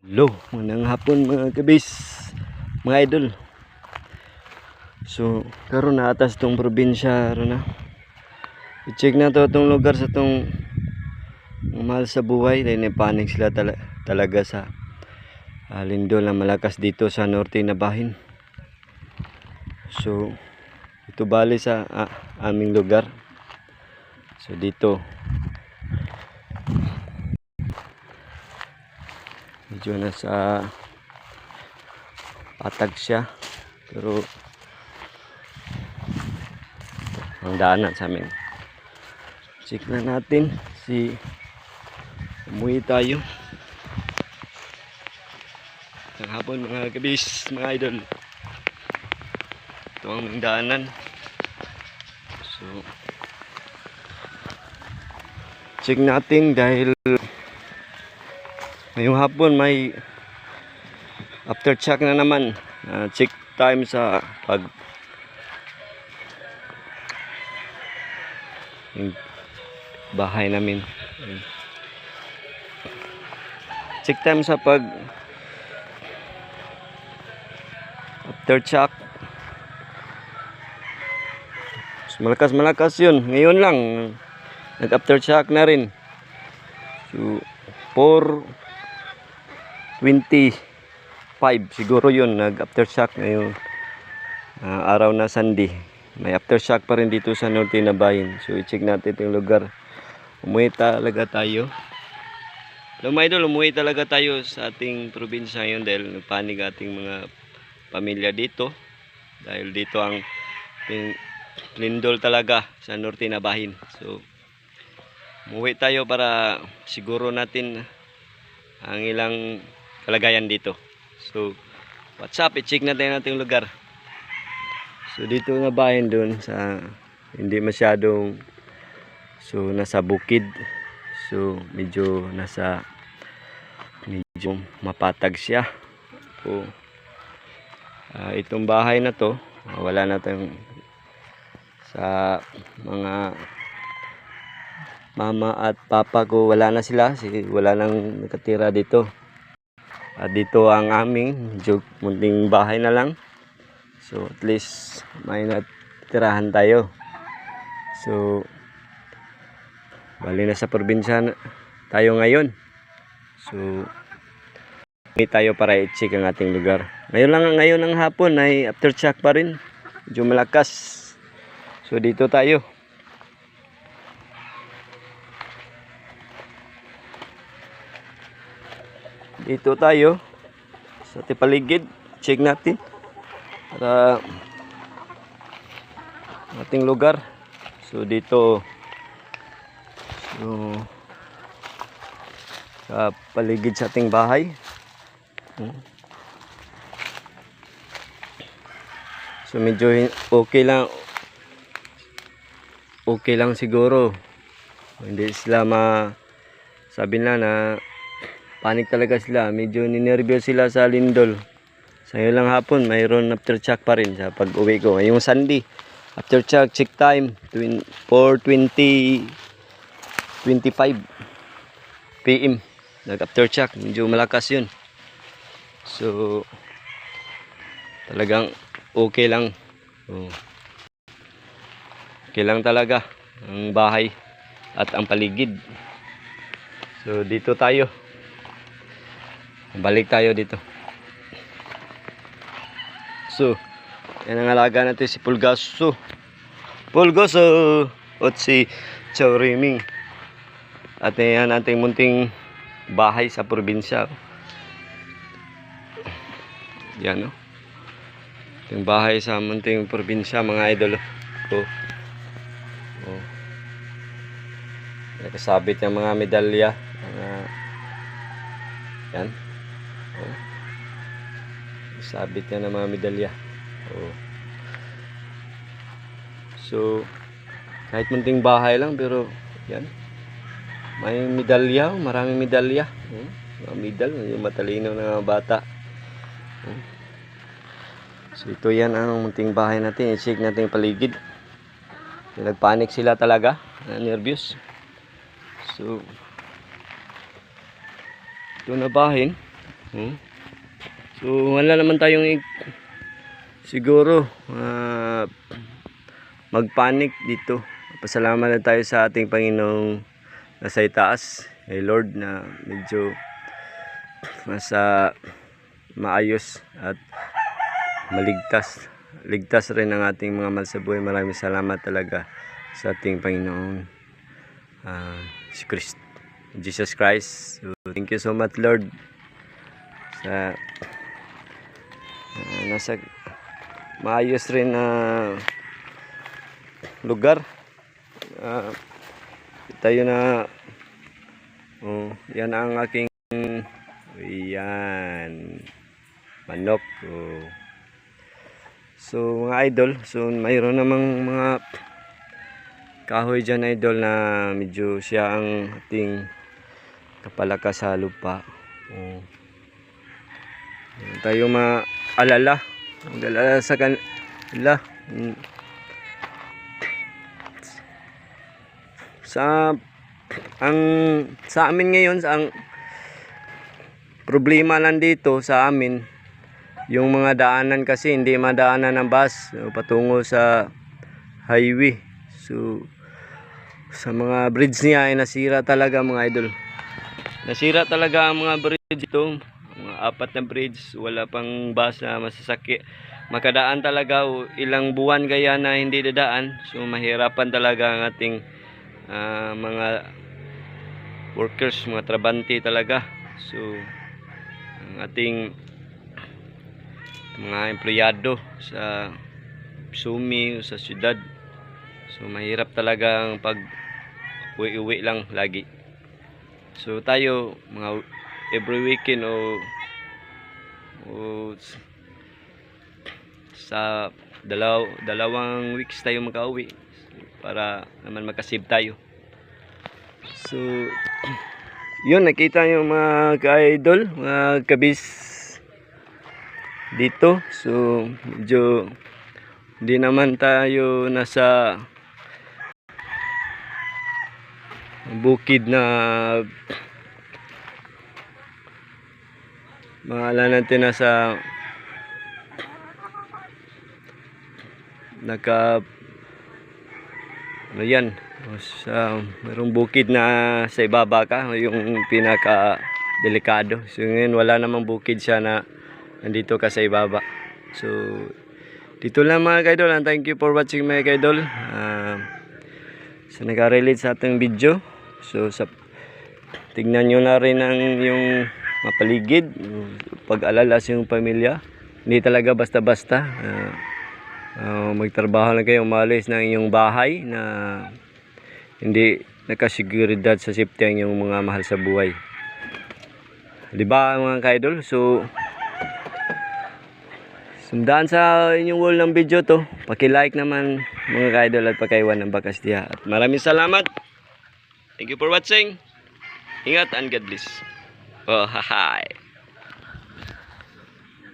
Hello, magandang hapon mga kabis, mga idol. So, karon na atas tong probinsya ro na. I-check na to tong lugar sa tong mahal sa buhay dahil panik sila talaga sa lindol na malakas dito sa norte na bahin. So, ito bali sa aming lugar. So, dito medyo nasa patag siya, pero ang daanan sa amin. Check na natin si umuwi tayo. Ang hapon mga kabis, mga idol. Ito ang daanan. So check natin dahil ngayong hapon may after check na naman. Check time sa bahay namin. Check time sa after check. Malakas yun. Ngayon lang nag after check na rin. So 4:25 siguro yun nag aftershock ngayong araw na Sunday. May aftershock pa rin dito sa norte na bayan. So i-check natin yung lugar. Umuwi talaga tayo. Alam mo idol, umuwi talaga tayo sa ating probinsya ngayon dahil nagpanig ating mga pamilya dito. Dahil dito ang lindol talaga sa norte na bahin. So umuwi tayo para siguro natin ang ilang kalagayan dito. So what's up, i-check natin yung lugar. So dito na bahin doon sa hindi masyadong, so nasa bukid. So medyo mapatag siya. So itong bahay na to, wala na tayong sa mga mama at papa ko, wala na sila, wala nang nakatira dito. At dito ang aming medyo munting bahay na lang. So at least may natirahan tayo. So bali na sa probinsya tayo ngayon. So may tayo para i-check ang ating lugar. Ngayon ng hapon ay after check pa rin. Medyo malakas. So dito tayo. Dito tayo sa paligid, check natin para ating lugar. So dito, so sa paligid sa ating bahay. So medyo okay lang siguro. Hindi sila sabi na panik talaga sila. Medyo ninervyos sila sa lindol. Sa lang hapon, mayroon after check pa rin sa pag-uwi ko. Ngayong Sunday, after check time, 4:25 PM. Nag-after check. Medyo malakas yun. So, talagang okay lang. Okay lang talaga ang bahay at ang paligid. So, dito tayo. Balik tayo dito. So, yan ang alaga natin si Pulgoso. At si Chowriming. At yan ating munting bahay sa probinsya. Yan, no? Yung bahay sa munting probinsya, mga idol. Nakasabit yung mga medalya. Yan. Sabit niya ng mga medalya. So kahit munting bahay lang, pero yan, may medalya, maraming medalya. Mga medal, yung matalino ng mga bata. So ito yan ang munting bahay natin. I-check natin yung paligid. Nagpanik sila talaga, nervous. So ito na bahin. Oh. So wala naman tayong siguro magpanik dito. Pasalamat na tayo sa ating Panginoong nasa itaas, kay Lord, na medyo maayos at ligtas rin ang ating mga mahal sa buhay. Maraming salamat talaga sa ating Panginoong Jesus Christ. So, thank you so much, Lord, sa nasa maayos rin na lugar. Tayo na yan ang aking manok. So mga idol, so mayroon namang mga kahoy dyan, idol, na medyo siya ang ating kapalakas sa lupa. Tayo maalala sa kanila. Sa amin ngayon, ang problema lang dito sa amin, yung mga daanan kasi hindi madaanan ng bus patungo sa highway. So sa mga bridge niya ay nasira talaga, mga idol. Nasira talaga ang mga bridge ito, mga 4 na bridge. Wala pang bus na masasakit makadaan talaga, ilang buwan kaya na hindi dadaan. So mahirapan talaga ang ating mga workers, mga trabante talaga. So ang ating mga empleyado sa Sumi, sa syudad, so mahirap talaga ang pag uwi lang lagi. So tayo mga every weekend o sa dalawang weeks tayo makauwi para naman makasave tayo. So yun, nakita nyo mga ka-idol, mga kabis dito. So medyo hindi naman tayo nasa bukid na mahala natin, nasa yan, sa mayroong bukid na sa ibaba ka, yung pinaka delikado. So ngayon wala namang bukid siya na nandito ka sa ibaba. So dito lang mga kaidol, and thank you for watching mga kaidol. So naka-relate sa ating video. So tignan nyo na rin ang yung mapaligid, pag-alala sa yung pamilya. Hindi talaga basta-basta. Magtrabaho lang kayo, umalis ng inyong bahay na hindi nakasiguridad sa safety ang inyong mga mahal sa buhay. Diba mga kaidol? So sundaan sa inyong wall ng video to. Paki-like naman mga kaidol at pakaiwan ng bakas diha. At maraming salamat. Thank you for watching. Ingat and God bless. Oh, hi.